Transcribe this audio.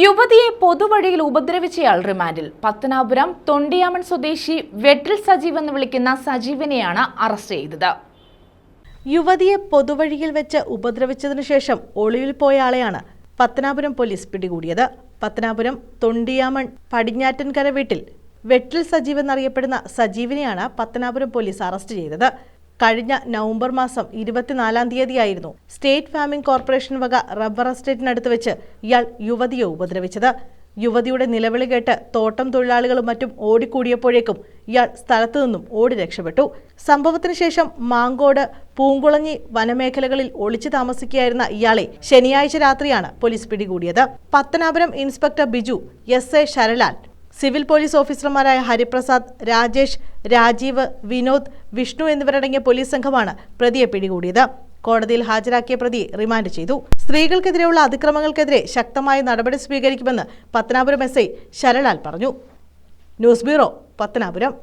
യുവതിയെ പൊതുവഴിയിൽ ഉപദ്രവിച്ചയാൾ റിമാൻഡിൽ. പത്തനാപുരം തൊണ്ടിയാമൺ സ്വദേശി വെട്ടിൽ സജീവ് എന്ന് വിളിക്കുന്ന സജീവിനെയാണ് അറസ്റ്റ് ചെയ്തത്. യുവതിയെ പൊതുവഴിയിൽ വെച്ച് ഉപദ്രവിച്ചതിനു ശേഷം ഒളിവിൽ പോയ ആളെയാണ് പത്തനാപുരം പോലീസ് പിടികൂടിയത്. പത്തനാപുരം തൊണ്ടിയാമൺ പടിഞ്ഞാറ്റൻകര വീട്ടിൽ വെട്ടിൽ സജീവ് എന്നറിയപ്പെടുന്ന സജീവിനെയാണ് പത്തനാപുരം പോലീസ് അറസ്റ്റ് ചെയ്തത്. കഴിഞ്ഞ നവംബർ മാസം 24-ാം തീയതിയായിരുന്നു സ്റ്റേറ്റ് ഫാമിംഗ് കോർപ്പറേഷൻ വക റബ്ബർ എസ്റ്റേറ്റിനടുത്ത് വെച്ച് ഇയാൾ യുവതിയെ ഉപദ്രവിച്ചത്. യുവതിയുടെ നിലവിളി കേട്ട് തോട്ടം തൊഴിലാളികളും മറ്റും ഓടിക്കൂടിയപ്പോഴേക്കും ഇയാൾ സ്ഥലത്തു നിന്നും ഓടി രക്ഷപ്പെട്ടു. സംഭവത്തിന് ശേഷം മാങ്കോട്, പൂങ്കുളഞ്ഞി വനമേഖലകളിൽ ഒളിച്ചു താമസിക്കുകയായിരുന്ന ഇയാളെ ശനിയാഴ്ച രാത്രിയാണ് പോലീസ് പിടികൂടിയത്. Pathanapuram inspector Biju, SI. Saralal, civil police ഓഫീസർമാരായ ഹരിപ്രസാദ്, രാജേഷ്, രാജീവ്, വിനോദ്, വിഷ്ണു എന്നിവരടങ്ങിയ പോലീസ് സംഘമാണ് പ്രതിയെ പിടികൂടിയത്. കോടതിയിൽ ഹാജരാക്കിയ പ്രതിയെ റിമാൻഡ് ചെയ്തു. സ്ത്രീകൾക്കെതിരെയുള്ള അതിക്രമങ്ങൾക്കെതിരെ ശക്തമായ നടപടി സ്വീകരിക്കുമെന്ന് പത്തനാപുരം എസ്.ഐ. ശരലാൽ പറഞ്ഞു. News bureau, Pathanapuram.